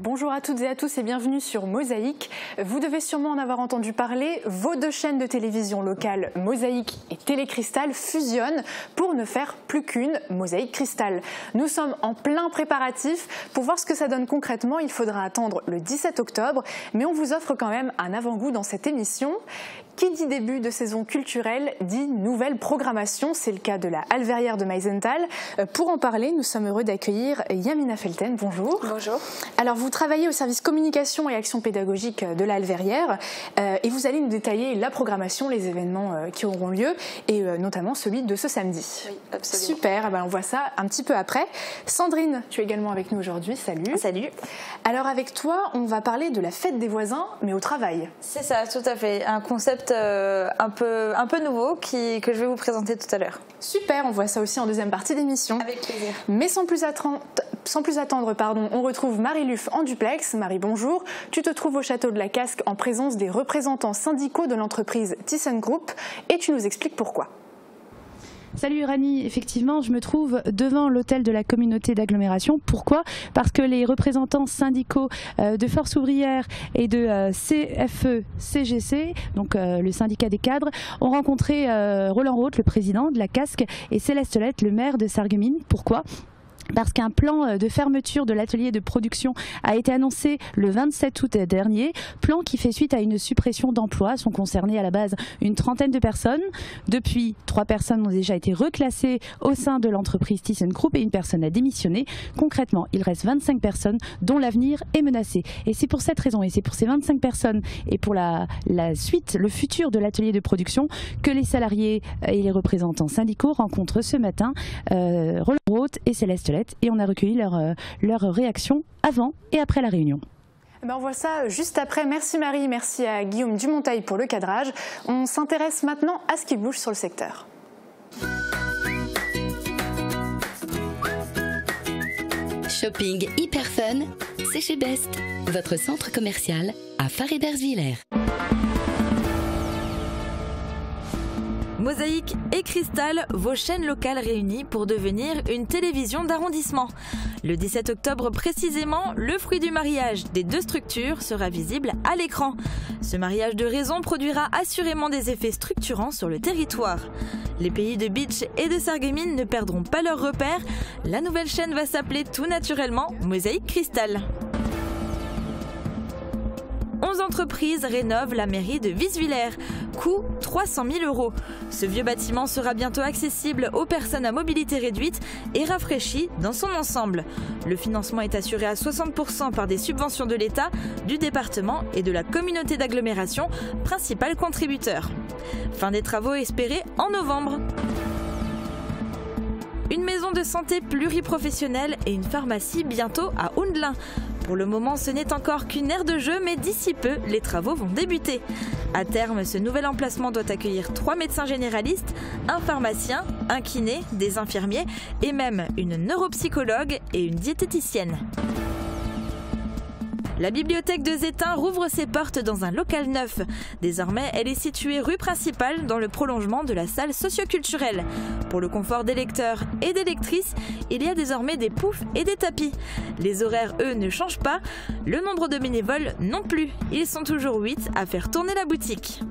Bonjour à toutes et à tous et bienvenue sur Mosaïque. Vous devez sûrement en avoir entendu parler, vos deux chaînes de télévision locales, Mosaïque et Télécristal, fusionnent pour ne faire plus qu'une Mosaïque Cristal. Nous sommes en plein préparatif. Pour voir ce que ça donne concrètement, il faudra attendre le 17 octobre, mais on vous offre quand même un avant-goût dans cette émission. Qui dit début de saison culturelle dit nouvelle programmation, c'est le cas de la Halle Verrière de Meisenthal. Pour en parler, nous sommes heureux d'accueillir Yamina Felten, bonjour. Bonjour. Alors vous travaillez au service communication et action pédagogique de la Halle Verrière et vous allez nous détailler la programmation, les événements qui auront lieu et notamment celui de ce samedi. Oui, absolument. Super, on voit ça un petit peu après. Sandrine, tu es également avec nous aujourd'hui, salut. Salut. Alors avec toi, on va parler de la fête des voisins, mais au travail. C'est ça, tout à fait. Un concept un peu nouveau que je vais vous présenter tout à l'heure. Super, on voit ça aussi en deuxième partie d'émission. Avec plaisir. Mais sans plus attendre, on retrouve Marie Luf en duplex. Marie, bonjour. Tu te trouves au château de la Casque en présence des représentants syndicaux de l'entreprise ThyssenKrupp et tu nous expliques pourquoi. Salut Rani, effectivement je me trouve devant l'hôtel de la communauté d'agglomération. Pourquoi? Parce que les représentants syndicaux de Force ouvrière et de CFE-CGC, donc le syndicat des cadres, ont rencontré Roland Roth, le président de la Casque, et Céleste Lett, le maire de Sarreguemines. Pourquoi? Parce qu'un plan de fermeture de l'atelier de production a été annoncé le 27 août dernier, plan qui fait suite à une suppression d'emplois. Sont concernées à la base une trentaine de personnes. Depuis, 3 personnes ont déjà été reclassées au sein de l'entreprise ThyssenKrupp et une personne a démissionné. Concrètement, il reste 25 personnes dont l'avenir est menacé. Et c'est pour cette raison, et c'est pour ces 25 personnes et pour la suite, le futur de l'atelier de production, que les salariés et les représentants syndicaux rencontrent ce matin Roland Roth et Céleste Lett. Et on a recueilli leur réaction avant et après la réunion. On voit ça juste après. Merci Marie, merci à Guillaume Dumontail pour le cadrage. On s'intéresse maintenant à ce qui bouge sur le secteur. Shopping hyper fun, c'est chez Best, votre centre commercial à Faré-Bersvillers. Mosaïque et Cristal, vos chaînes locales réunies pour devenir une télévision d'arrondissement. Le 17 octobre précisément, le fruit du mariage des deux structures sera visible à l'écran. Ce mariage de raison produira assurément des effets structurants sur le territoire. Les pays de Beach et de Sarreguemines ne perdront pas leur repère. La nouvelle chaîne va s'appeler tout naturellement Mosaïque Cristal. 11 entreprises rénovent la mairie de Visvillers. Coût 300 000 €. Ce vieux bâtiment sera bientôt accessible aux personnes à mobilité réduite et rafraîchi dans son ensemble. Le financement est assuré à 60% par des subventions de l'État, du département et de la communauté d'agglomération, principal contributeur. Fin des travaux espérés en novembre. Une maison de santé pluriprofessionnelle et une pharmacie bientôt à Houndelin. Pour le moment, ce n'est encore qu'une aire de jeu, mais d'ici peu, les travaux vont débuter. À terme, ce nouvel emplacement doit accueillir 3 médecins généralistes, un pharmacien, un kiné, des infirmiers et même une neuropsychologue et une diététicienne. La bibliothèque de Zétain rouvre ses portes dans un local neuf. Désormais, elle est située rue principale dans le prolongement de la salle socioculturelle. Pour le confort des lecteurs et des lectrices, il y a désormais des poufs et des tapis. Les horaires, eux, ne changent pas. Le nombre de bénévoles non plus. Ils sont toujours 8 à faire tourner la boutique.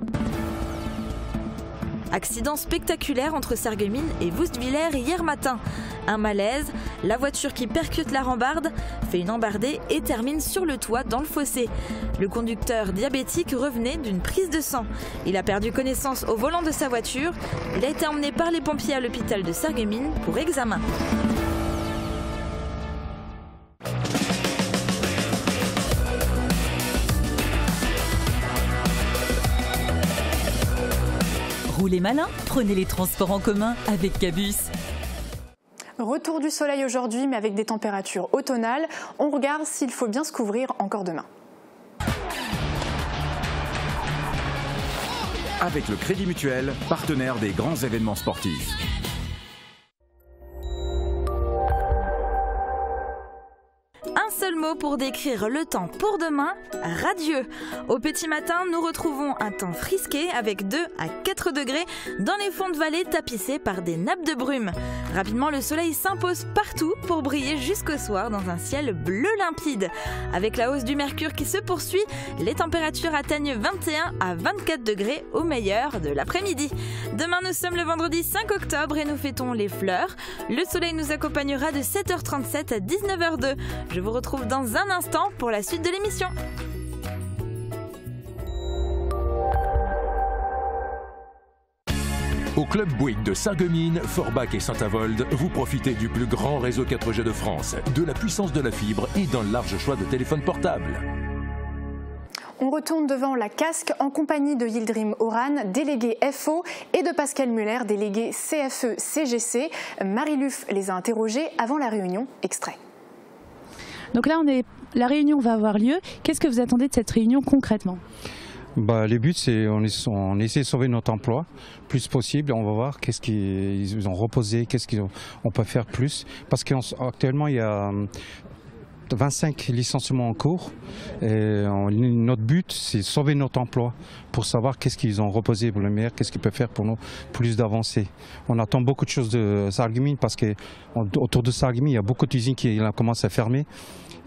Accident spectaculaire entre Sarreguemines et Woustvillers hier matin. Un malaise, la voiture qui percute la rambarde, fait une embardée et termine sur le toit dans le fossé. Le conducteur diabétique revenait d'une prise de sang. Il a perdu connaissance au volant de sa voiture. Il a été emmené par les pompiers à l'hôpital de Sarreguemines pour examen. Roulez malin, prenez les transports en commun avec Cabus. Retour du soleil aujourd'hui, mais avec des températures automnales. On regarde s'il faut bien se couvrir encore demain. Avec le Crédit Mutuel, partenaire des grands événements sportifs. Un seul mot pour décrire le temps pour demain, radieux. Au petit matin, nous retrouvons un temps frisqué avec 2 à 4 degrés dans les fonds de vallée tapissés par des nappes de brume. Rapidement, le soleil s'impose partout pour briller jusqu'au soir dans un ciel bleu limpide. Avec la hausse du mercure qui se poursuit, les températures atteignent 21 à 24 degrés au meilleur de l'après-midi. Demain, nous sommes le vendredi 5 octobre et nous fêtons les fleurs. Le soleil nous accompagnera de 7h37 à 19h02. Je vous retrouve dans un instant pour la suite de l'émission. Au club Bouygues de Sarreguemines, Forbach et Saint-Avold, vous profitez du plus grand réseau 4G de France, de la puissance de la fibre et d'un large choix de téléphones portables. On retourne devant la casque en compagnie de Yildirim Oran, délégué FO, et de Pascal Muller, délégué CFE-CGC. Marie-Luf les a interrogés avant la réunion. Extrait. Donc là, la réunion va avoir lieu. Qu'est-ce que vous attendez de cette réunion concrètement ? Les buts, c'est on essaie de sauver notre emploi plus possible. On va voir qu'est-ce qu'ils ont reposé, qu'est-ce qu'on peut faire plus. Parce qu'actuellement, il y a 25 licenciements en cours. Et notre but, c'est sauver notre emploi pour savoir qu'est-ce qu'ils ont reposé pour le meilleur, qu'est-ce qu'ils peuvent faire pour nous plus d'avancer. On attend beaucoup de choses de Sarreguemines parce qu'autour de Sarreguemines, il y a beaucoup d'usines qui commencent à fermer.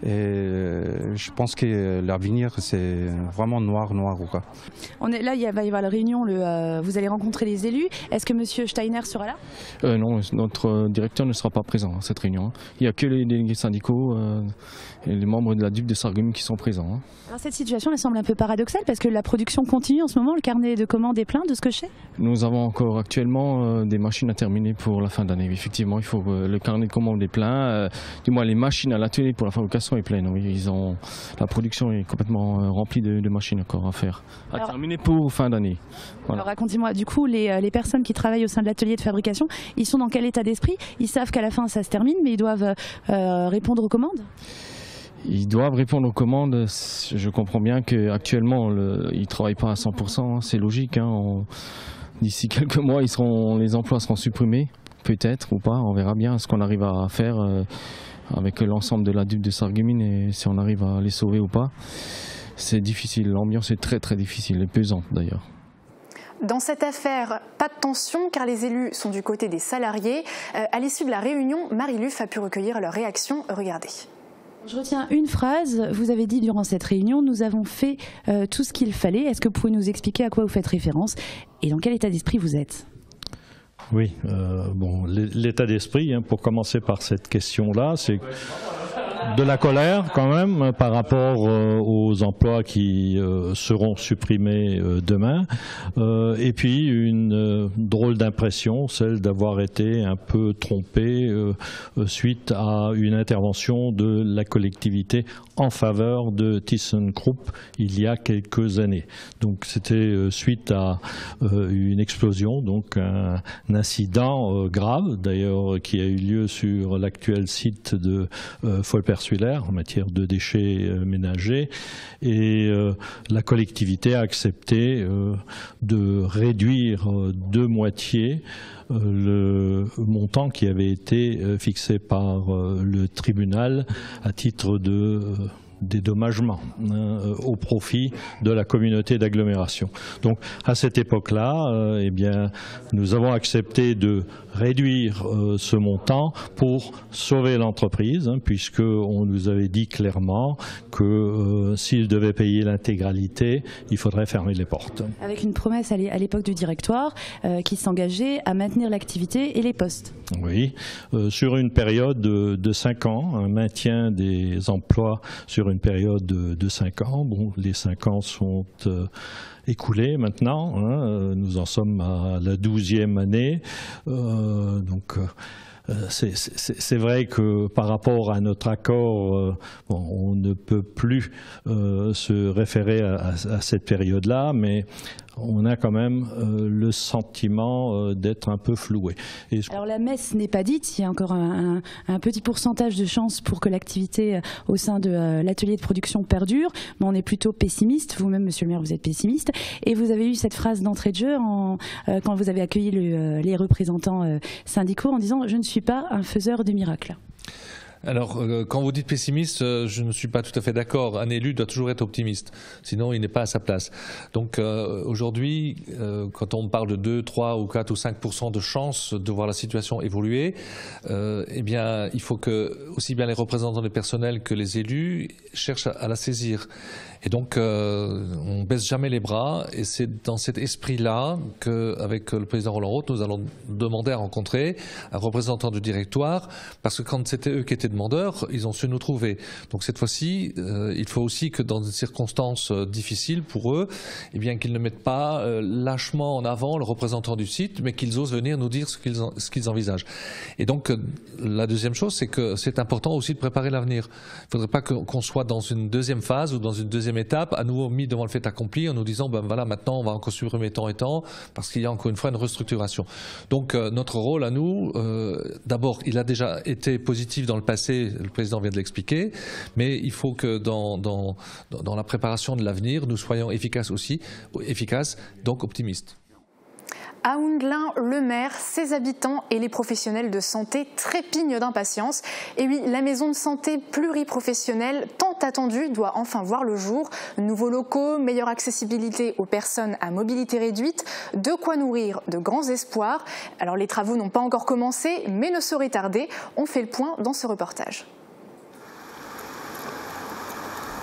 Et je pense que l'avenir, c'est vraiment noir. Quoi. On est là, il va y avoir la réunion, vous allez rencontrer les élus. Est-ce que M. Steiner sera là ? Non, notre directeur ne sera pas présent à cette réunion. Il n'y a que les délégués syndicaux et les membres de la DUP de Sarreguemines qui sont présents. Alors cette situation, elle semble un peu paradoxale parce que la production continue en ce moment, le carnet de commandes est plein de ce que je sais. Nous avons encore actuellement des machines à terminer pour la fin d'année. Effectivement, il faut le carnet de commandes est plein. Du moins, les machines à l'atelier pour la fabrication est pleine. Oui, la production est complètement remplie de machines encore à faire, terminer pour fin d'année. Voilà. Alors racontez-moi, du coup, les personnes qui travaillent au sein de l'atelier de fabrication, ils sont dans quel état d'esprit? Ils savent qu'à la fin ça se termine, mais ils doivent répondre aux commandes? Ils doivent répondre aux commandes. Je comprends bien qu'actuellement, ils ne travaillent pas à 100%. C'est logique. D'ici quelques mois, les emplois seront supprimés. Peut-être ou pas. On verra bien ce qu'on arrive à faire avec l'ensemble de la DUP de Sarreguemines et si on arrive à les sauver ou pas. C'est difficile. L'ambiance est très très difficile et pesante d'ailleurs. Dans cette affaire, pas de tension car les élus sont du côté des salariés. À l'issue de la réunion, Marie-Luf a pu recueillir leurs réactions. Regardez. Je retiens une phrase, vous avez dit durant cette réunion, nous avons fait tout ce qu'il fallait. Est-ce que vous pouvez nous expliquer à quoi vous faites référence et dans quel état d'esprit vous êtes? Oui, l'état d'esprit, pour commencer par cette question-là, c'est de la colère quand même par rapport aux emplois qui seront supprimés demain et puis une drôle d'impression, celle d'avoir été un peu trompé suite à une intervention de la collectivité en faveur de ThyssenKrupp il y a quelques années. Donc c'était suite à une explosion, donc un incident grave d'ailleurs qui a eu lieu sur l'actuel site de Follperswiller en matière de déchets ménagers et la collectivité a accepté de réduire de moitié le montant qui avait été fixé par le tribunal à titre de dédommagement au profit de la communauté d'agglomération. Donc à cette époque-là, nous avons accepté de réduire ce montant pour sauver l'entreprise, puisqu'on nous avait dit clairement que s'il devait payer l'intégralité, il faudrait fermer les portes. Avec une promesse à l'époque du directoire qui s'engageait à maintenir l'activité et les postes. Oui, sur une période de 5 ans, un maintien des emplois sur une période de 5 ans. Bon, les 5 ans sont écoulés maintenant, nous en sommes à la 12e année, c'est vrai que par rapport à notre accord, on ne peut plus se référer à cette période-là, mais on a quand même le sentiment d'être un peu floué. Alors la messe n'est pas dite, il y a encore un petit pourcentage de chances pour que l'activité au sein de l'atelier de production perdure, mais on est plutôt pessimiste, vous-même Monsieur le maire vous êtes pessimiste, et vous avez eu cette phrase d'entrée de jeu quand vous avez accueilli les représentants syndicaux en disant « je ne suis pas un faiseur de miracles ». Alors, quand vous dites pessimiste, je ne suis pas tout à fait d'accord. Un élu doit toujours être optimiste, sinon il n'est pas à sa place. Donc aujourd'hui, quand on parle de 2, 3 ou 4 ou 5% de chance de voir la situation évoluer, eh bien, il faut que aussi bien les représentants du personnel que les élus cherchent à la saisir. Et donc, on baisse jamais les bras, et c'est dans cet esprit-là qu'avec le président Roland Roth, nous allons demander à rencontrer un représentant du directoire, parce que quand c'était eux qui étaient demandeurs, ils ont su nous trouver. Donc cette fois-ci, il faut aussi que dans des circonstances difficiles pour eux, eh bien qu'ils ne mettent pas lâchement en avant le représentant du site, mais qu'ils osent venir nous dire ce qu'ils envisagent. Et donc la deuxième chose, c'est que c'est important aussi de préparer l'avenir. Il ne faudrait pas qu'on soit dans une deuxième phase ou dans une deuxième étape, à nouveau mis devant le fait accompli, en nous disant ben voilà, maintenant on va encore supprimer tant et tant, parce qu'il y a encore une fois une restructuration. Donc notre rôle à nous, d'abord, il a déjà été positif dans le passé, le président vient de l'expliquer, mais il faut que dans la préparation de l'avenir, nous soyons efficaces aussi, donc optimistes. À Houndelin, le maire, ses habitants et les professionnels de santé trépignent d'impatience. Et oui, la maison de santé pluriprofessionnelle, tant attendue, doit enfin voir le jour. Nouveaux locaux, meilleure accessibilité aux personnes à mobilité réduite, de quoi nourrir de grands espoirs. Alors les travaux n'ont pas encore commencé, mais ne sauraient tarder. On fait le point dans ce reportage.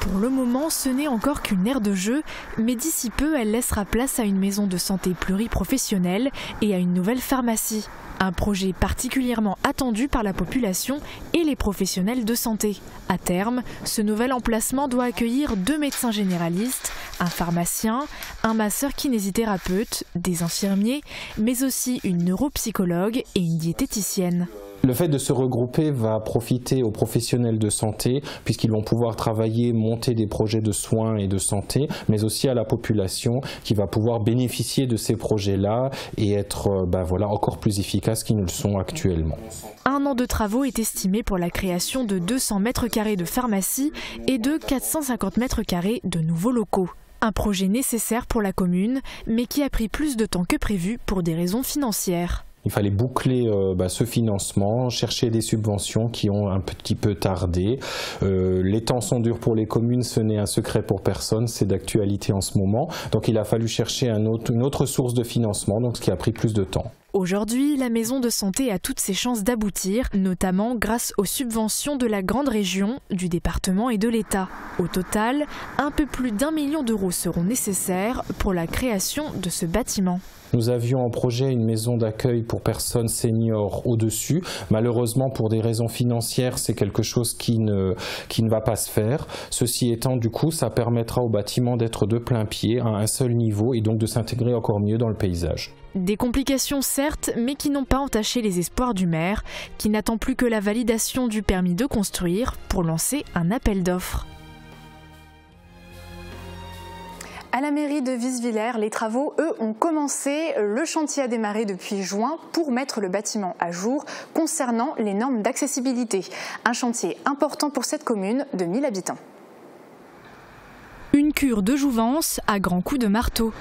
Pour le moment, ce n'est encore qu'une aire de jeu, mais d'ici peu, elle laissera place à une maison de santé pluriprofessionnelle et à une nouvelle pharmacie. Un projet particulièrement attendu par la population et les professionnels de santé. À terme, ce nouvel emplacement doit accueillir 2 médecins généralistes, un pharmacien, un masseur-kinésithérapeute, des infirmiers, mais aussi une neuropsychologue et une diététicienne. Le fait de se regrouper va profiter aux professionnels de santé puisqu'ils vont pouvoir travailler, monter des projets de soins et de santé, mais aussi à la population qui va pouvoir bénéficier de ces projets-là et être encore plus efficaces qu'ils ne le sont actuellement. 1 an de travaux est estimé pour la création de 200 mètres carrés de pharmacie et de 450 mètres carrés de nouveaux locaux. Un projet nécessaire pour la commune, mais qui a pris plus de temps que prévu pour des raisons financières. Il fallait boucler ce financement, chercher des subventions qui ont un petit peu tardé. Les temps sont durs pour les communes, ce n'est un secret pour personne, c'est d'actualité en ce moment. Donc il a fallu chercher une autre source de financement, donc ce qui a pris plus de temps. Aujourd'hui, la maison de santé a toutes ses chances d'aboutir, notamment grâce aux subventions de la grande région, du département et de l'État. Au total, un peu plus d'1 million d'euros seront nécessaires pour la création de ce bâtiment. Nous avions en projet une maison d'accueil pour personnes seniors au-dessus. Malheureusement, pour des raisons financières, c'est quelque chose qui ne va pas se faire. Ceci étant, du coup, ça permettra au bâtiment d'être de plein pied, à un seul niveau, et donc de s'intégrer encore mieux dans le paysage. Des complications certes, mais qui n'ont pas entaché les espoirs du maire, qui n'attend plus que la validation du permis de construire pour lancer un appel d'offres. À la mairie de Visvillers, les travaux, eux, ont commencé. Le chantier a démarré depuis juin pour mettre le bâtiment à jour concernant les normes d'accessibilité. Un chantier important pour cette commune de 1000 habitants. Une cure de jouvence à grands coups de marteau.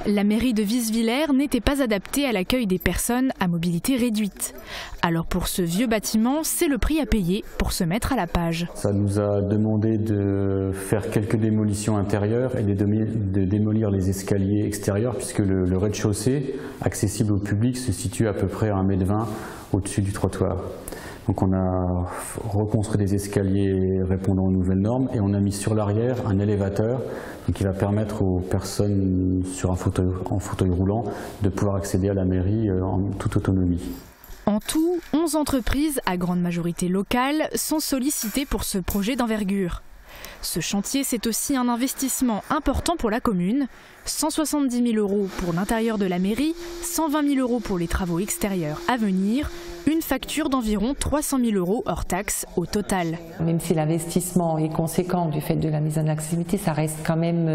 La mairie de Visvillers n'était pas adaptée à l'accueil des personnes à mobilité réduite. Alors pour ce vieux bâtiment, c'est le prix à payer pour se mettre à la page. Ça nous a demandé de faire quelques démolitions intérieures et de démolir les escaliers extérieurs puisque le rez-de-chaussée, accessible au public, se situe à peu près à 1,20 m au-dessus du trottoir. Donc on a reconstruit des escaliers répondant aux nouvelles normes et on a mis sur l'arrière un élévateur qui va permettre aux personnes en fauteuil roulant de pouvoir accéder à la mairie en toute autonomie. En tout, 11 entreprises, à grande majorité locales, sont sollicitées pour ce projet d'envergure. Ce chantier, c'est aussi un investissement important pour la commune. 170 000 € pour l'intérieur de la mairie, 120 000 € pour les travaux extérieurs à venir, une facture d'environ 300 000 € hors taxes au total. Même si l'investissement est conséquent du fait de la mise en accessibilité, ça reste quand même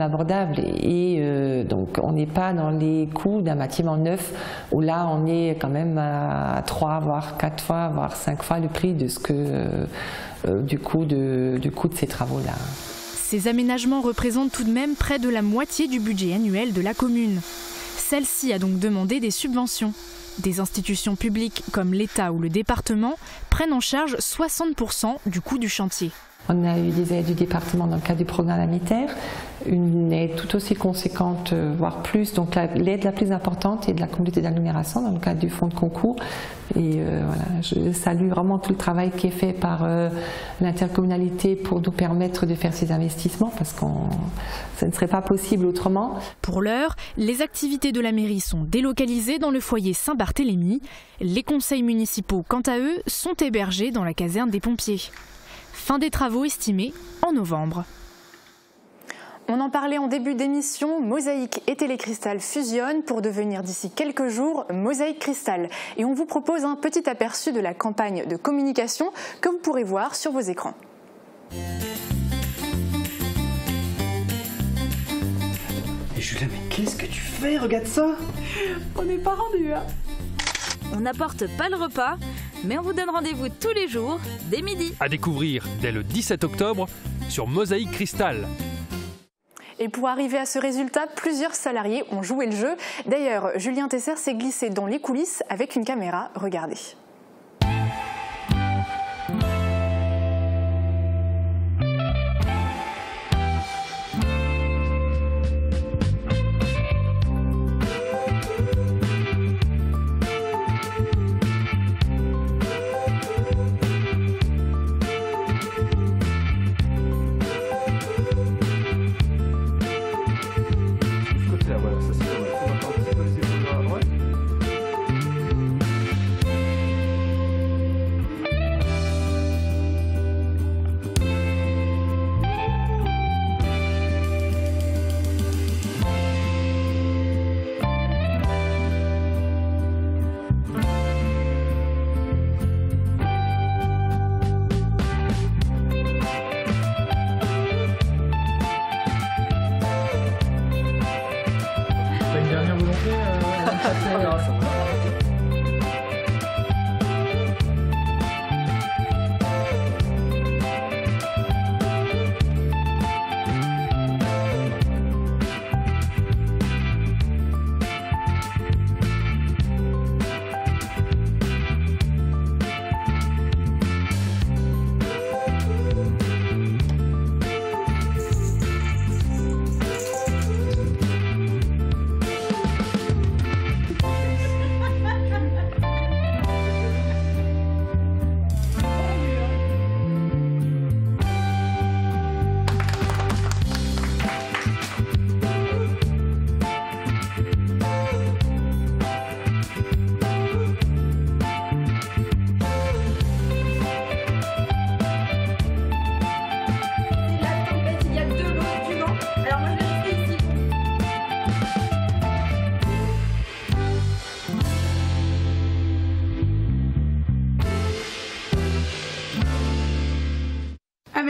abordable. Et donc on n'est pas dans les coûts d'un bâtiment neuf où là on est quand même à 3, voire 4 fois, voire 5 fois le prix de ce que du coût de ces travaux-là. Ces aménagements représentent tout de même près de la moitié du budget annuel de la commune. Celle-ci a donc demandé des subventions. Des institutions publiques comme l'État ou le département prennent en charge 60% du coût du chantier. On a eu des aides du département dans le cadre du programme Amiter, une aide tout aussi conséquente, voire plus. Donc l'aide la plus importante est de la communauté d'agglomération dans le cadre du fonds de concours. Et voilà, je salue vraiment tout le travail qui est fait par l'intercommunalité pour nous permettre de faire ces investissements parce que ça ne serait pas possible autrement. Pour l'heure, les activités de la mairie sont délocalisées dans le foyer Saint-Barthélemy. Les conseils municipaux, quant à eux, sont hébergés dans la caserne des pompiers. Fin des travaux estimés en novembre. On en parlait en début d'émission, Mosaïque et Télécristal fusionnent pour devenir d'ici quelques jours Mosaïque Cristal. Et on vous propose un petit aperçu de la campagne de communication que vous pourrez voir sur vos écrans. Et Julien, mais qu'est-ce que tu fais? Regarde ça! On n'est pas rendu, hein. On n'apporte pas le repas, mais on vous donne rendez-vous tous les jours, dès midi. À découvrir dès le 17 octobre sur Mosaïque Cristal. Et pour arriver à ce résultat, plusieurs salariés ont joué le jeu. D'ailleurs, Julien Tesser s'est glissé dans les coulisses avec une caméra. Regardez.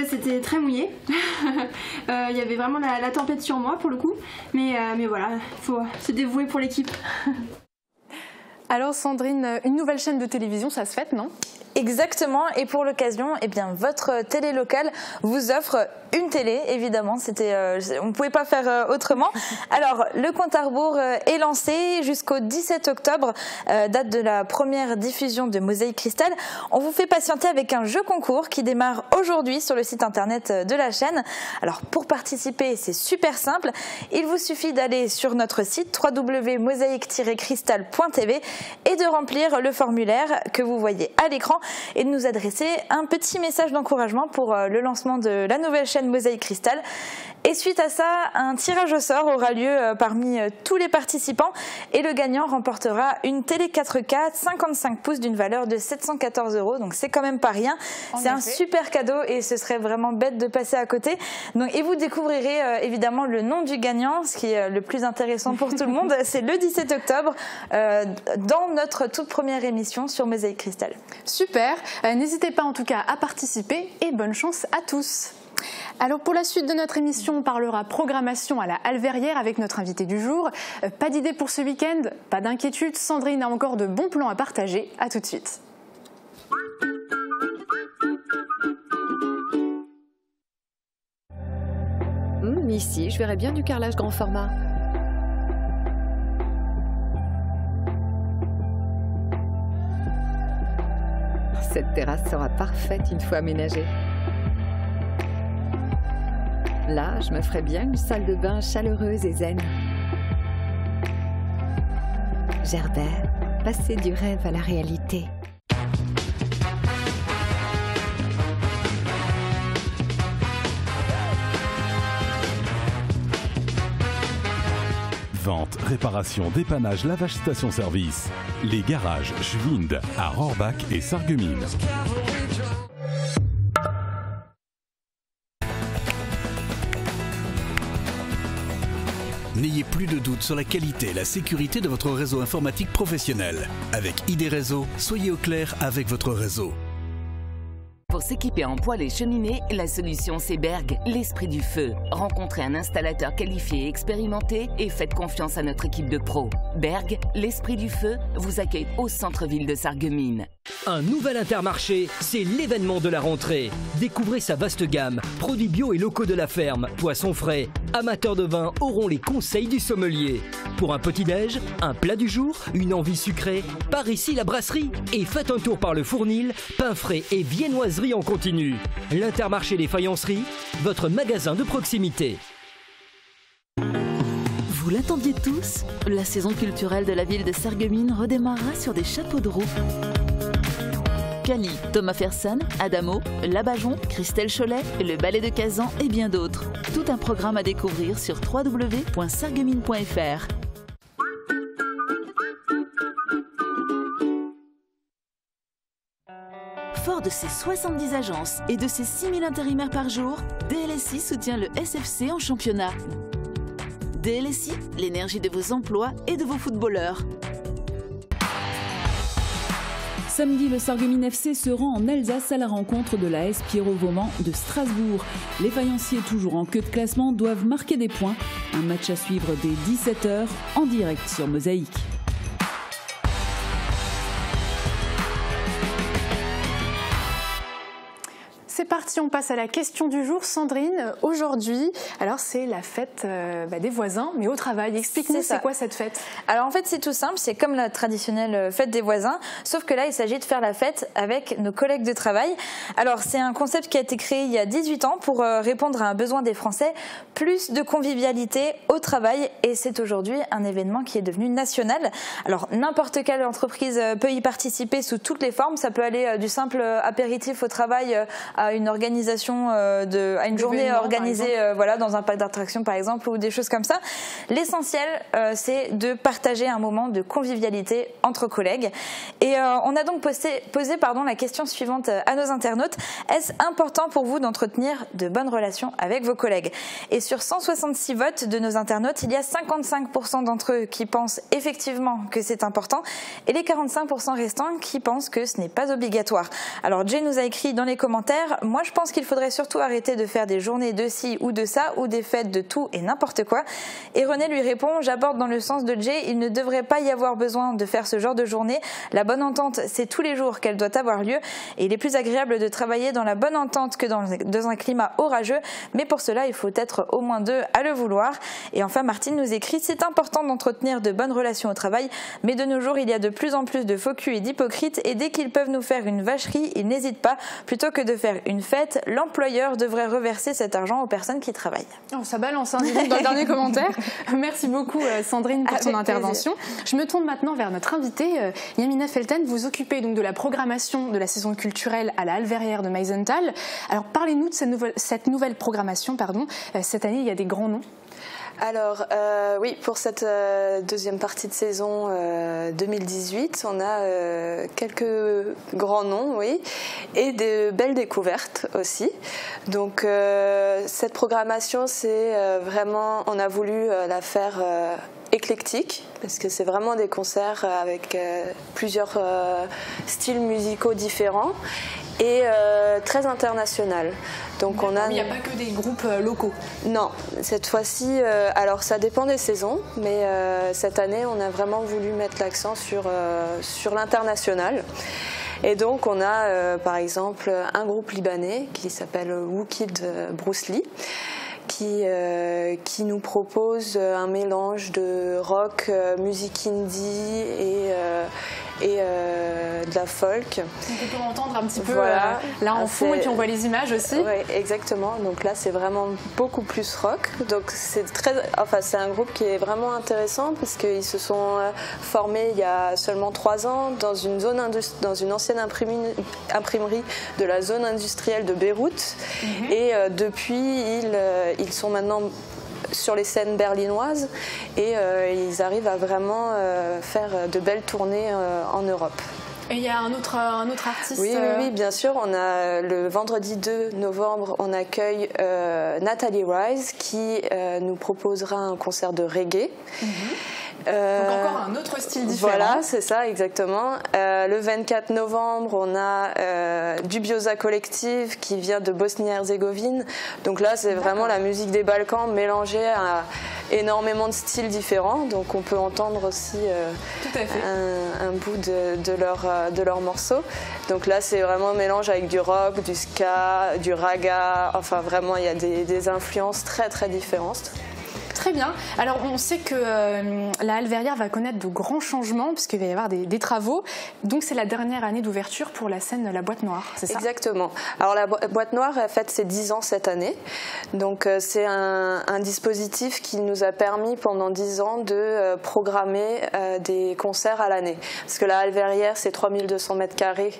C'était très mouillé. Il y avait vraiment la tempête sur moi pour le coup. Mais voilà, il faut se dévouer pour l'équipe. Alors Sandrine, une nouvelle chaîne de télévision, ça se fête, non? Exactement, et pour l'occasion, eh bien, votre télé locale vous offre une télé, évidemment, on ne pouvait pas faire autrement. Alors, le compte à rebours est lancé jusqu'au 17 octobre, date de la première diffusion de Mosaïque Cristal. On vous fait patienter avec un jeu concours qui démarre aujourd'hui sur le site internet de la chaîne. Alors, pour participer, c'est super simple. Il vous suffit d'aller sur notre site www.mosaïque-cristal.tv et de remplir le formulaire que vous voyez à l'écran et de nous adresser un petit message d'encouragement pour le lancement de la nouvelle chaîne Mosaïque Cristal. Et suite à ça, un tirage au sort aura lieu parmi tous les participants et le gagnant remportera une télé 4K 55 pouces d'une valeur de 714 €. Donc c'est quand même pas rien. C'est un super cadeau et ce serait vraiment bête de passer à côté. Donc, et vous découvrirez évidemment le nom du gagnant, ce qui est le plus intéressant pour tout le monde. C'est le 17 octobre dans notre toute première émission sur Mosaïque Cristal. Super. N'hésitez pas en tout cas à participer et bonne chance à tous. Alors pour la suite de notre émission, on parlera programmation à la Halverrière avec notre invité du jour. Pas d'idée pour ce week-end? Pas d'inquiétude, Sandrine a encore de bons plans à partager. À tout de suite. Ici, je verrais bien du carrelage grand format. Cette terrasse sera parfaite une fois aménagée. Là, je me ferais bien une salle de bain chaleureuse et zen. Gerbert, passer du rêve à la réalité. Vente, réparation, dépannage, lavage station-service. Les garages Schwind à Rohrbach et Sarreguemines. N'ayez plus de doute sur la qualité et la sécurité de votre réseau informatique professionnel. Avec ID Réseau, soyez au clair avec votre réseau. Pour s'équiper en poêle et cheminée, la solution c'est Berg, l'esprit du feu. Rencontrez un installateur qualifié et expérimenté et faites confiance à notre équipe de pros. Berg, l'esprit du feu, vous accueille au centre-ville de Sarreguemines. Un nouvel Intermarché, c'est l'événement de la rentrée. Découvrez sa vaste gamme, produits bio et locaux de la ferme, poissons frais. Amateurs de vin auront les conseils du sommelier. Pour un petit-déj, un plat du jour, une envie sucrée, par ici la brasserie. Et faites un tour par le Fournil, pain frais et viennoiserie en continu. L'Intermarché des faïenceries, votre magasin de proximité. Vous l'attendiez tous? La saison culturelle de la ville de Sarreguemines redémarrera sur des chapeaux de roue. Cali, Thomas Fersen, Adamo, Labajon, Christelle Cholet, le Ballet de Kazan et bien d'autres. Tout un programme à découvrir sur www.sarreguemines.fr. Fort de ses 70 agences et de ses 6000 intérimaires par jour, DLSI soutient le SFC en championnat. DLSI, l'énergie de vos emplois et de vos footballeurs. Samedi, le Sarreguemines FC se rend en Alsace à la rencontre de l'AS Pierrot-Vauban de Strasbourg. Les faïenciers, toujours en queue de classement, doivent marquer des points. Un match à suivre dès 17 h en direct sur Mosaïque. C'est parti, on passe à la question du jour. Sandrine, aujourd'hui, alors c'est la fête des voisins, mais au travail. Explique-nous, c'est quoi cette fête? Alors en fait, c'est tout simple, c'est comme la traditionnelle fête des voisins, sauf que là, il s'agit de faire la fête avec nos collègues de travail. Alors c'est un concept qui a été créé il y a 18 ans pour répondre à un besoin des Français, plus de convivialité au travail, et c'est aujourd'hui un événement qui est devenu national. Alors n'importe quelle entreprise peut y participer sous toutes les formes, ça peut aller du simple apéritif au travail à une organisation à une journée organisée voilà, dans un parc d'attractions par exemple, ou des choses comme ça. L'essentiel c'est de partager un moment de convivialité entre collègues, et on a donc posé la question suivante à nos internautes: est-ce important pour vous d'entretenir de bonnes relations avec vos collègues? Et sur 166 votes de nos internautes, il y a 55% d'entre eux qui pensent effectivement que c'est important, et les 45% restants qui pensent que ce n'est pas obligatoire. Alors Jay nous a écrit dans les commentaires: moi je pense qu'il faudrait surtout arrêter de faire des journées de ci ou de ça, ou des fêtes de tout et n'importe quoi. Et René lui répond: j'aborde dans le sens de Jay, il ne devrait pas y avoir besoin de faire ce genre de journée. La bonne entente, c'est tous les jours qu'elle doit avoir lieu, et il est plus agréable de travailler dans la bonne entente que dans un climat orageux, mais pour cela il faut être au moins deux à le vouloir. Et enfin Martine nous écrit: c'est important d'entretenir de bonnes relations au travail, mais de nos jours il y a de plus en plus de faux culs et d'hypocrites, et dès qu'ils peuvent nous faire une vacherie, ils n'hésitent pas. Plutôt que de faire une fête, l'employeur devrait reverser cet argent aux personnes qui travaillent. Oh, ça balance, hein, dis donc, dans le dernier commentaire. Merci beaucoup Sandrine pour ton intervention. Je me tourne maintenant vers notre invitée Yamina Felten. Vous occupez donc de la programmation de la saison culturelle à la Halles-Verrières de Meisenthal. Alors parlez-nous de cette nouvelle programmation. Cette année, il y a des grands noms. Alors oui, pour cette deuxième partie de saison 2018, on a quelques grands noms, oui, et de belles découvertes aussi. Donc cette programmation, c'est vraiment, on a voulu la faire éclectique, parce que c'est vraiment des concerts avec plusieurs styles musicaux différents, et très international. Donc il n'y a pas que des groupes locaux. Non, cette fois-ci, alors ça dépend des saisons, mais cette année on a vraiment voulu mettre l'accent sur l'international. Et donc on a par exemple un groupe libanais qui s'appelle Wookid Bruce Lee, qui nous propose un mélange de rock, musique indie et de la folk. Donc on peut entendre un petit peu voilà. Là en fond, et puis on voit les images aussi. Oui, exactement. Donc là, c'est vraiment beaucoup plus rock. Donc c'est un groupe qui est vraiment intéressant parce qu'ils se sont formés il y a seulement 3 ans dans une ancienne imprimerie de la zone industrielle de Beyrouth. Et depuis, ils sont maintenant sur les scènes berlinoises et ils arrivent à vraiment faire de belles tournées en Europe. Et il y a un autre artiste. Oui, bien sûr. On a le vendredi 2 novembre, on accueille Nathalie Rise qui nous proposera un concert de reggae. Donc encore un autre style différent. Voilà, c'est ça, exactement. Le 24 novembre, on a Dubiosa Collective qui vient de Bosnie-Herzégovine. Donc là, c'est vraiment la musique des Balkans mélangée à énormément de styles différents. Donc on peut entendre aussi un bout de leurs morceaux. Donc là, c'est vraiment un mélange avec du rock, du ska, du raga. Enfin, vraiment, il y a des influences très, très différentes. Très bien. Alors on sait que la Halle Verrières va connaître de grands changements puisqu'il va y avoir des travaux. Donc c'est la dernière année d'ouverture pour la scène La Boîte Noire, c'est ça? Exactement. Alors la Boîte Noire a fait ses 10 ans cette année. Donc c'est un dispositif qui nous a permis pendant 10 ans de programmer des concerts à l'année. Parce que la Halle Verrières, c'est 3200 mètres carrés,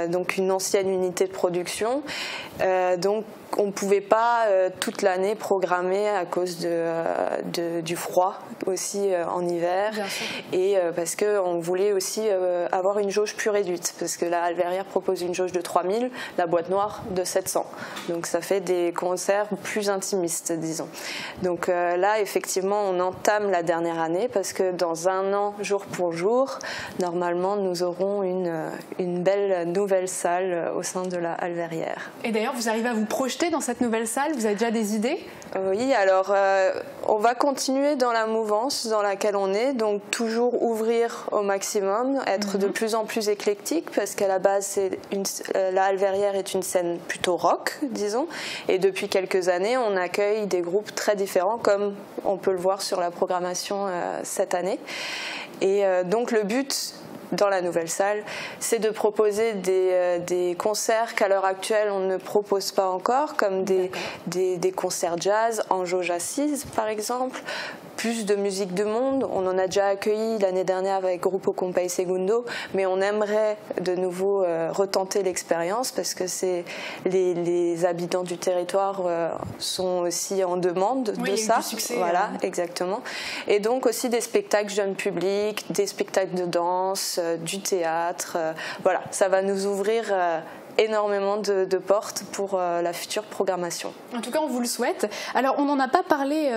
donc une ancienne unité de production. Donc on ne pouvait pas toute l'année programmer à cause du froid aussi en hiver et parce qu'on voulait aussi avoir une jauge plus réduite parce que la Halle Verrières propose une jauge de 3000, la Boîte Noire de 700. Donc ça fait des concerts plus intimistes, disons. Donc là, effectivement, on entame la dernière année parce que dans 1 an, jour pour jour, normalement, nous aurons une belle nouvelle salle au sein de la Halle Verrières. Et d'ailleurs, vous arrivez à vous projeter dans cette nouvelle salle? Vous avez déjà des idées? Oui, alors on va continuer dans la mouvance dans laquelle on est, donc toujours ouvrir au maximum, être de plus en plus éclectique parce qu'à la base, la Halle Verrières est une scène plutôt rock, disons, et depuis quelques années, on accueille des groupes très différents comme on peut le voir sur la programmation cette année. Et donc le but dans la nouvelle salle, c'est de proposer des concerts qu'à l'heure actuelle on ne propose pas encore, comme des concerts jazz en jauge assise par exemple, plus de musique de monde. On en a déjà accueilli l'année dernière avec Grupo Compay Segundo, mais on aimerait de nouveau retenter l'expérience parce que les habitants du territoire sont aussi en demande de ça. Succès, voilà, exactement. Et donc aussi des spectacles jeunes publics, des spectacles de danse, du théâtre. Voilà, ça va nous ouvrir énormément de portes pour la future programmation. En tout cas, on vous le souhaite. Alors, on n'en a pas parlé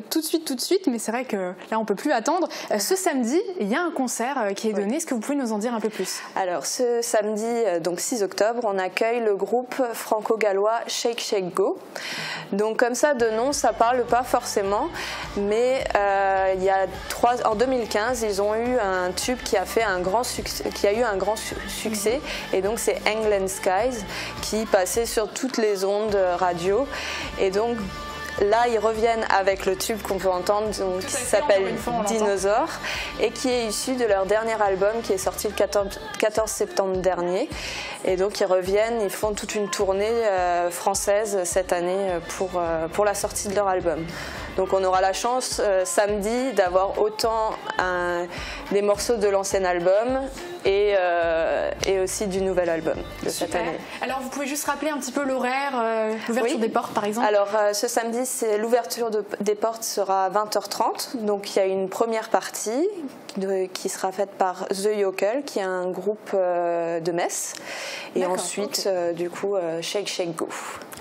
tout de suite, mais c'est vrai que là, on ne peut plus attendre. Ce samedi, il y a un concert qui est donné. Est-ce que vous pouvez nous en dire un peu plus? Alors, ce samedi, donc 6 octobre, on accueille le groupe franco-gallois Shake Shake Go. Donc, comme ça, de nom, ça ne parle pas forcément, mais en 2015, ils ont eu un tube qui a eu un grand succès, et donc c'est England Sky, qui passait sur toutes les ondes radio. Et donc là, ils reviennent avec le tube qu'on peut entendre, qui s'appelle Dinosaur, et qui est issu de leur dernier album qui est sorti le 14 septembre dernier. Et donc ils reviennent, ils font toute une tournée française cette année pour la sortie de leur album. Donc on aura la chance samedi d'avoir autant des morceaux de l'ancien album et aussi du nouvel album de cette année. Alors vous pouvez juste rappeler un petit peu l'horaire, l'ouverture des portes par exemple? Alors ce samedi, l'ouverture des portes sera à 20h30. Donc il y a une première partie qui sera faite par The Yokel, qui est un groupe de Metz. Et ensuite, du coup, Shake Shake Go.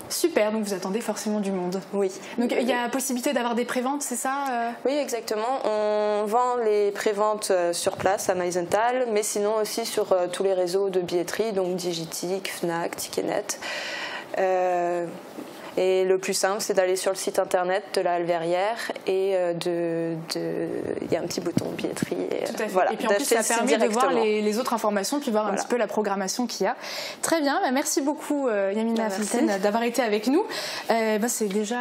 Super, donc vous attendez forcément du monde. Oui. Donc il y a possibilité d'avoir des préventes, c'est ça? Oui, exactement. On vend les préventes sur place à Meisenthal, mais sinon aussi sur tous les réseaux de billetterie, donc Digitic, Fnac, Ticketnet. Et le plus simple, c'est d'aller sur le site internet de la Halle Verrières et il y a un petit bouton billetterie. Tout à fait. Voilà, et puis en plus, ça permet de voir les autres informations, puis voir un petit peu la programmation qu'il y a. Très bien, merci beaucoup Yamina Fontaine d'avoir été avec nous. C'est déjà...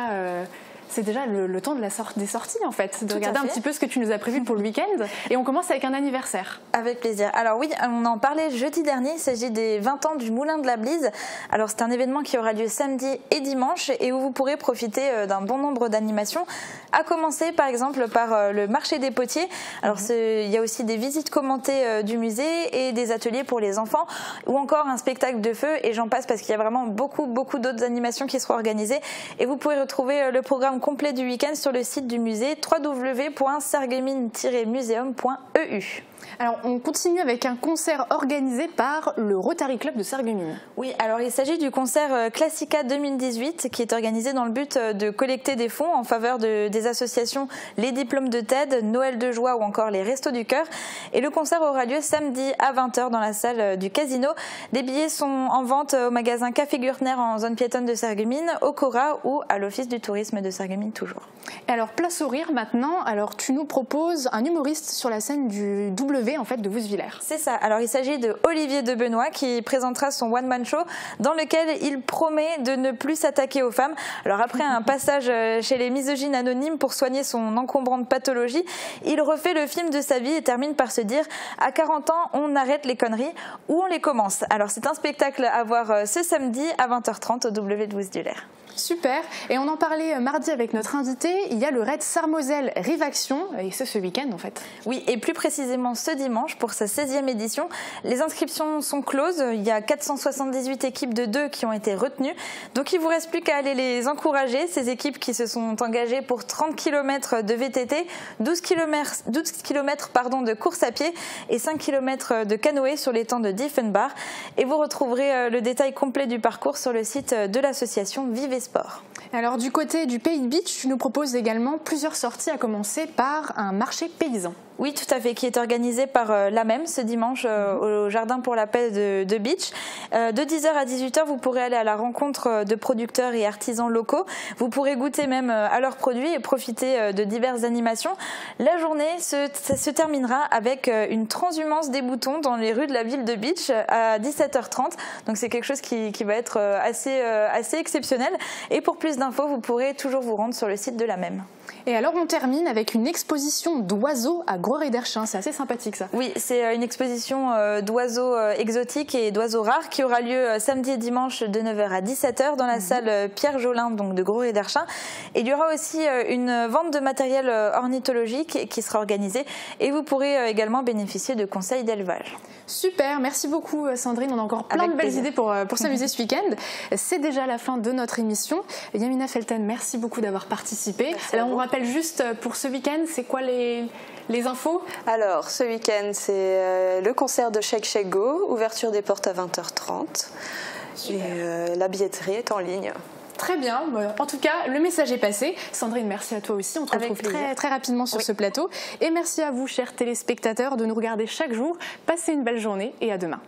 C'est déjà le temps des sorties en fait, de regarder un petit peu ce que tu nous as prévu pour le week-end. Et on commence avec un anniversaire. Avec plaisir. Alors oui, on en parlait jeudi dernier, il s'agit des 20 ans du Moulin de la Blise. Alors c'est un événement qui aura lieu samedi et dimanche et où vous pourrez profiter d'un bon nombre d'animations, à commencer par exemple par le marché des potiers. Alors il y a aussi des visites commentées du musée et des ateliers pour les enfants ou encore un spectacle de feu et j'en passe parce qu'il y a vraiment beaucoup d'autres animations qui seront organisées et vous pourrez retrouver le programme complet du week-end sur le site du musée www.sarreguemines-museum.eu. Alors on continue avec un concert organisé par le Rotary Club de Sarreguemines. Oui, alors il s'agit du concert Classica 2018 qui est organisé dans le but de collecter des fonds en faveur des associations Les Diplômes de TED, Noël de Joie ou encore les Restos du Cœur. Et le concert aura lieu samedi à 20h dans la salle du Casino. Des billets sont en vente au magasin Café Gürtner en zone piétonne de Sarreguemines, au Cora ou à l'Office du tourisme de Sarreguemines toujours. Et alors place au rire maintenant, alors tu nous proposes un humoriste sur la scène du W en fait de Wouswiller. C'est ça, alors il s'agit de Olivier de Benoît qui présentera son one-man show dans lequel il promet de ne plus s'attaquer aux femmes. Alors après un passage chez les misogynes anonymes pour soigner son encombrante pathologie, il refait le film de sa vie et termine par se dire à 40 ans on arrête les conneries ou on les commence. Alors c'est un spectacle à voir ce samedi à 20h30 au W de Wouswiller. Super, et on en parlait mardi avec notre invité, il y a le raid Sarre-Moselle Rive Action, et c'est ce week-end en fait. Oui, et plus précisément ce dimanche pour sa 16e édition. Les inscriptions sont closes, il y a 478 équipes de 2 qui ont été retenues, donc il ne vous reste plus qu'à aller les encourager, ces équipes qui se sont engagées pour 30 km de VTT, 12 km de course à pied et 5 km de canoë sur les temps de Diefenbach. Et vous retrouverez le détail complet du parcours sur le site de l'association Vive Sport. Alors du côté du Pays de Bitche, tu nous proposes également plusieurs sorties à commencer par un marché paysan. Oui, tout à fait, qui est organisé par l'AMEM ce dimanche au Jardin pour la Paix de Bitche. De 10h à 18h, vous pourrez aller à la rencontre de producteurs et artisans locaux. Vous pourrez goûter même à leurs produits et profiter de diverses animations. La journée se terminera avec une transhumance des boutons dans les rues de la ville de Bitche à 17h30. Donc c'est quelque chose qui va être assez exceptionnel. Et pour plus d'infos, vous pourrez toujours vous rendre sur le site de l'AMEM. Et alors on termine avec une exposition d'oiseaux à Gros-Réderchin, c'est assez sympathique ça. Oui, c'est une exposition d'oiseaux exotiques et d'oiseaux rares qui aura lieu samedi et dimanche de 9h à 17h dans la salle Pierre Jolin donc de Gros-Réderchin. Et il y aura aussi une vente de matériel ornithologique qui sera organisée et vous pourrez également bénéficier de conseils d'élevage. Super, merci beaucoup Sandrine, on a encore plein de belles idées pour s'amuser ce week-end. C'est déjà la fin de notre émission. Yamina Felten, merci beaucoup d'avoir participé. Alors on rappelle juste pour ce week-end, c'est quoi les infos? Alors ce week-end c'est le concert de Shake Shake Go, ouverture des portes à 20h30 et la billetterie est en ligne. Très bien, en tout cas le message est passé. Sandrine, merci à toi aussi, on te retrouve très rapidement sur ce plateau et merci à vous chers téléspectateurs de nous regarder chaque jour. Passez une belle journée et à demain.